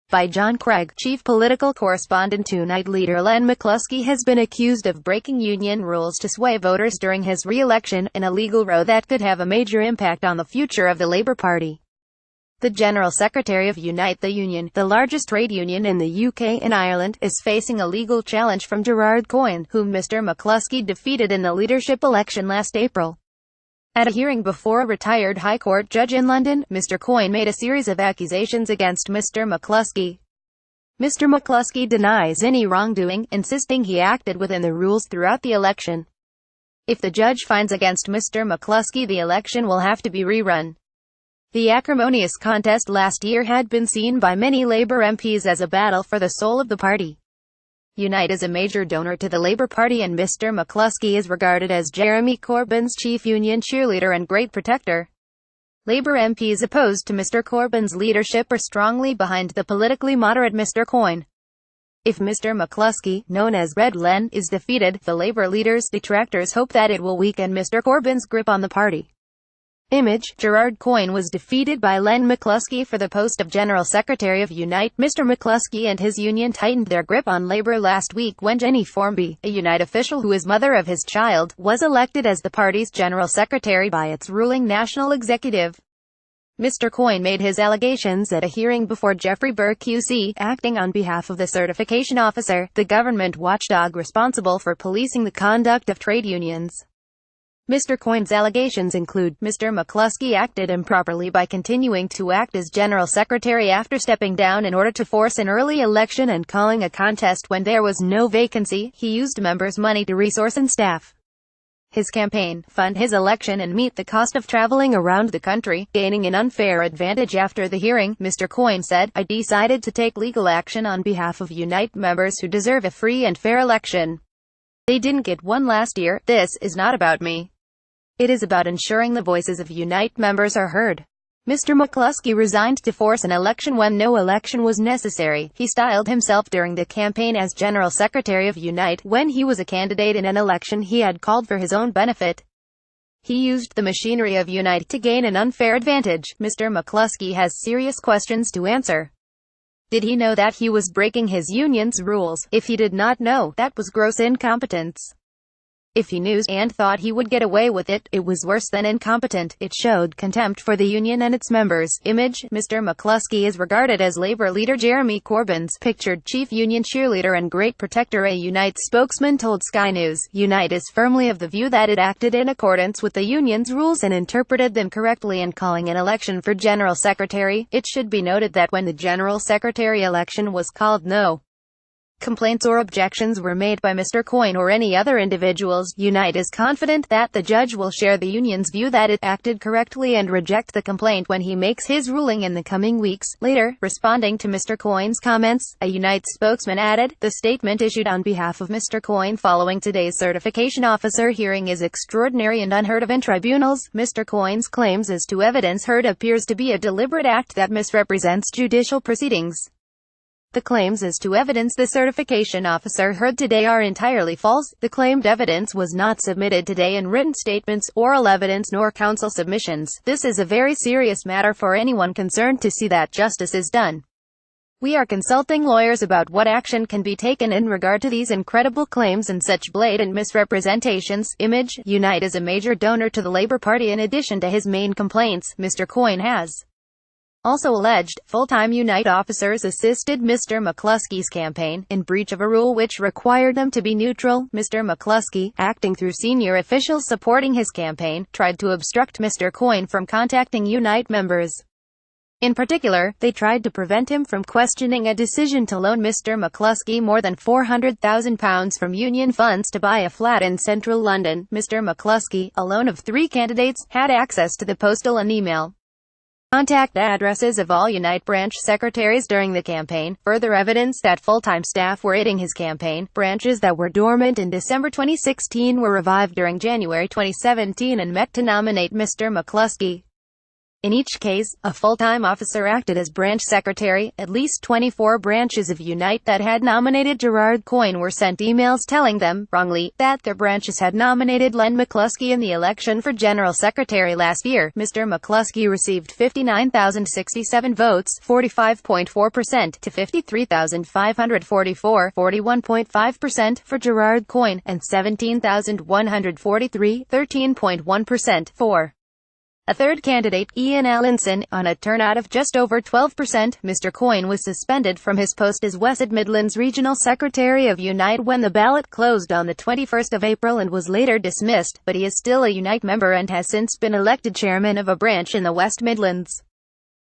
By John Craig, chief political correspondent. Unite leader Len McCluskey has been accused of breaking union rules to sway voters during his re-election, an illegal row that could have a major impact on the future of the Labour Party. The General Secretary of Unite, the union, the largest trade union in the UK and Ireland, is facing a legal challenge from Gerard Coyne, whom Mr McCluskey defeated in the leadership election last April. At a hearing before a retired High Court judge in London, Mr Coyne made a series of accusations against Mr McCluskey. Mr McCluskey denies any wrongdoing, insisting he acted within the rules throughout the election. If the judge finds against Mr McCluskey, the election will have to be rerun. The acrimonious contest last year had been seen by many Labour MPs as a battle for the soul of the party. Unite is a major donor to the Labour Party, and Mr McCluskey is regarded as Jeremy Corbyn's chief union cheerleader and great protector. Labour MPs opposed to Mr Corbyn's leadership are strongly behind the politically moderate Mr Coyne. If Mr McCluskey, known as Red Len, is defeated, the Labour leader's detractors hope that it will weaken Mr Corbyn's grip on the party. Image: Gerard Coyne was defeated by Len McCluskey for the post of General Secretary of Unite. Mr McCluskey and his union tightened their grip on Labour last week when Jenny Formby, a Unite official who is mother of his child, was elected as the party's General Secretary by its ruling National Executive. Mr Coyne made his allegations at a hearing before Geoffrey Burke QC, acting on behalf of the certification officer, the government watchdog responsible for policing the conduct of trade unions. Mr Coyne's allegations include, Mr McCluskey acted improperly by continuing to act as General Secretary after stepping down in order to force an early election and calling a contest when there was no vacancy. He used members' money to resource and staff his campaign, fund his election and meet the cost of traveling around the country, gaining an unfair advantage. After the hearing, Mr Coyne said, "I decided to take legal action on behalf of Unite members who deserve a free and fair election. They didn't get one last year. This is not about me. It is about ensuring the voices of Unite members are heard." Mr McCluskey resigned to force an election when no election was necessary. He styled himself during the campaign as General Secretary of Unite, when he was a candidate in an election he had called for his own benefit. He used the machinery of Unite to gain an unfair advantage. Mr McCluskey has serious questions to answer. Did he know that he was breaking his union's rules? If he did not know, that was gross incompetence. If he knew and thought he would get away with it, it was worse than incompetent. It showed contempt for the union and its members. Image: Mr McCluskey is regarded as Labour leader Jeremy Corbyn's pictured chief union cheerleader and great protector. A Unite spokesman told Sky News, "Unite is firmly of the view that it acted in accordance with the union's rules and interpreted them correctly in calling an election for General Secretary." It should be noted that when the General Secretary election was called, no complaints or objections were made by Mr Coyne or any other individuals. Unite is confident that the judge will share the union's view that it acted correctly and reject the complaint when he makes his ruling in the coming weeks. Later, responding to Mr Coyne's comments, a Unite spokesman added, "The statement issued on behalf of Mr Coyne following today's certification officer hearing is extraordinary and unheard of in tribunals. Mr Coyne's claims as to evidence heard appears to be a deliberate act that misrepresents judicial proceedings. The claims as to evidence the certification officer heard today are entirely false. The claimed evidence was not submitted today in written statements, oral evidence nor counsel submissions. This is a very serious matter for anyone concerned to see that justice is done. We are consulting lawyers about what action can be taken in regard to these incredible claims and such blatant misrepresentations." Image: Unite is a major donor to the Labour Party. In addition to his main complaints, Mr Coyne has also alleged full-time Unite officers assisted Mr McCluskey's campaign, in breach of a rule which required them to be neutral. Mr McCluskey, acting through senior officials supporting his campaign, tried to obstruct Mr Coyne from contacting Unite members. In particular, they tried to prevent him from questioning a decision to loan Mr McCluskey more than £400,000 from union funds to buy a flat in central London. Mr McCluskey, alone of 3 candidates, had access to the postal and email contact addresses of all Unite branch secretaries during the campaign, further evidence that full-time staff were aiding his campaign. Branches that were dormant in December 2016 were revived during January 2017 and met to nominate Mr McCluskey. In each case, a full-time officer acted as branch secretary. At least 24 branches of Unite that had nominated Gerard Coyne were sent emails telling them, wrongly, that their branches had nominated Len McCluskey in the election for general secretary last year. Mr. McCluskey received 59,067 votes, 45.4%, to 53,544, 41.5%, for Gerard Coyne, and 17,143, 13.1%, for a third candidate, Ian Allinson, on a turnout of just over 12%. Mr. Coyne was suspended from his post as West Midlands Regional Secretary of Unite when the ballot closed on the 21st of April and was later dismissed, but he is still a Unite member and has since been elected chairman of a branch in the West Midlands.